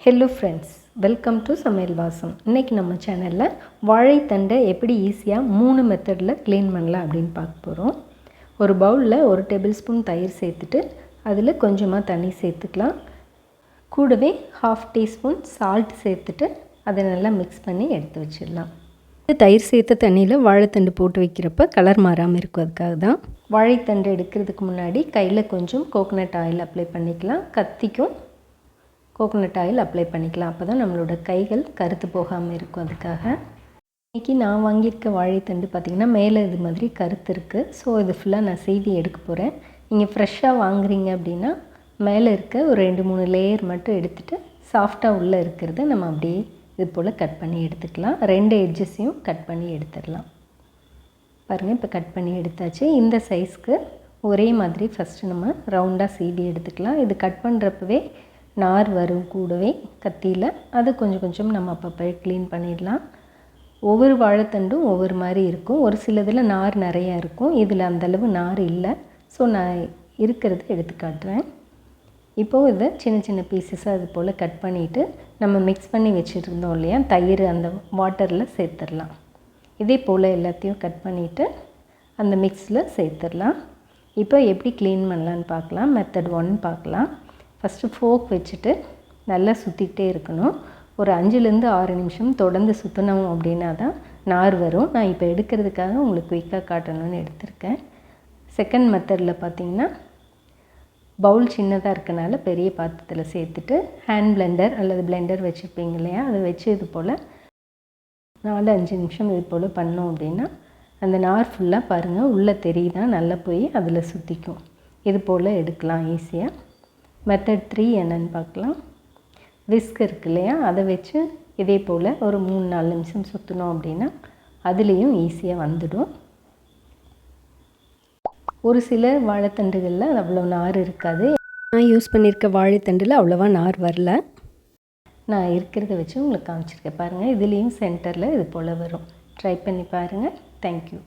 Hello friends, welcome to சமையல் வாசம். இன்றைக்கி நம்ம சேனலில் வாழைத்தண்டை எப்படி ஈஸியாக 3 மெத்தடில் க்ளீன் பண்ணலாம் அப்படின்னு பார்க்க போகிறோம். ஒரு பவுலில் 1 டேபிள் ஸ்பூன் தயிர் சேர்த்துட்டு அதில் கொஞ்சமாக தண்ணி சேர்த்துக்கலாம். கூடவே 1/2 டீஸ்பூன் சால்ட் சேர்த்துட்டு அதை நல்லா மிக்ஸ் பண்ணி எடுத்து வச்சிடலாம். தயிர் சேர்த்த தண்ணியில் வாழைத்தண்டு போட்டு வைக்கிறப்ப கலர் மாறாமல் இருக்கும். அதுக்காக தான். வாழைத்தண்டு எடுக்கிறதுக்கு முன்னாடி கையில் கொஞ்சம் கோகோனட் ஆயில் அப்ளை பண்ணிக்கலாம். கத்திக்கும் கோகோனட் ஆயில் அப்ளை பண்ணிக்கலாம். அப்போ தான் நம்மளோட கைகள் கருத்து போகாமல் இருக்கும். அதுக்காக இன்றைக்கி நான் வாங்கியிருக்க வாழைத்தண்டு பார்த்திங்கன்னா மேலே இது மாதிரி கருத்து இருக்குது. ஸோ இது ஃபுல்லாக நான் சீவி எடுக்க போகிறேன். நீங்கள் ஃப்ரெஷ்ஷாக வாங்குறீங்க அப்படின்னா மேலே இருக்க ஒரு 2-3 லேயர் மட்டும் எடுத்துகிட்டு சாஃப்டாக உள்ளே இருக்கிறத நம்ம அப்படியே இது போல் கட் பண்ணி எடுத்துக்கலாம். 2 எட்ஜஸையும் கட் பண்ணி எடுத்துடலாம். பாருங்கள், இப்போ கட் பண்ணி எடுத்தாச்சு. இந்த சைஸ்க்கு ஒரே மாதிரி ஃபஸ்ட்டு நம்ம ரவுண்டாக சீவி எடுத்துக்கலாம். இது கட் பண்ணுறப்பவே நார் வரும் கூடவே கத்தியில். அது கொஞ்சம் கொஞ்சம் நம்ம அப்பப்போ க்ளீன் பண்ணிடலாம். ஒவ்வொரு வாழைத்தண்டும் ஒவ்வொரு மாதிரி இருக்கும். ஒரு சிலதில் நார் நிறையா இருக்கும், இதில் அந்தளவு நார் இல்லை. ஸோ நான் இருக்கிறது எடுத்து காட்டுறேன். இப்போது இதை சின்ன சின்ன பீசஸாக அது போல் கட் பண்ணிவிட்டு நம்ம மிக்ஸ் பண்ணி வச்சுருந்தோம் இல்லையா, தயிர் அந்த வாட்டரில் சேர்த்துடலாம். இதே போல் எல்லாத்தையும் கட் பண்ணிவிட்டு அந்த மிக்ஸில் சேர்த்துடலாம். இப்போ எப்படி க்ளீன் பண்ணலான்னு பார்க்கலாம். மெத்தட் 1 பார்க்கலாம். ஃபஸ்ட்டு ஃபோக் வச்சுட்டு நல்லா சுற்றிக்கிட்டே இருக்கணும். ஒரு 5-6 நிமிஷம் தொடர்ந்து சுற்றணும். அப்படின்னா தான் நார் வரும். நான் இப்போ எடுக்கிறதுக்காக உங்களுக்கு குயிக்காக காட்டணும்னு எடுத்திருக்கேன். செகண்ட் மெத்தடில் பார்த்திங்கன்னா பவுல் சின்னதாக இருக்கனால பெரிய பாத்திரத்தில் சேர்த்துட்டு ஹேண்ட் பிளெண்டர் அல்லது பிளெண்டர் வச்சுருப்பீங்க இல்லையா, அதை வச்சு இது போல் 4-5 நிமிஷம் இது போல் பண்ணோம் அப்படின்னா அந்த நார் ஃபுல்லாக பாருங்கள் உள்ளே தெரியுதா, நல்லா போய் அதில் சுற்றிக்கும். இது போல் எடுக்கலாம் ஈஸியாக. மெத்தட் 3 என்னென்னு பார்க்கலாம். விஸ்க் இருக்கு இல்லையா, அதை வச்சு இதே போல் ஒரு 3-4 நிமிஷம் சுற்றினோம் அப்படின்னா அதுலேயும் ஈஸியாக வந்துடும். ஒரு சில வாழைத்தண்டுகளில் அவ்வளோ நார் இருக்காது. நான் யூஸ் பண்ணியிருக்க வாழைத்தண்டில் அவ்வளோவா நார் வரல. நான் இருக்கிறத வச்சு உங்களுக்கு காமிச்சிருக்கேன். பாருங்கள், இதுலேயும் சென்டரில் இது போல் வரும். ட்ரை பண்ணி பாருங்கள். தேங்க்யூ.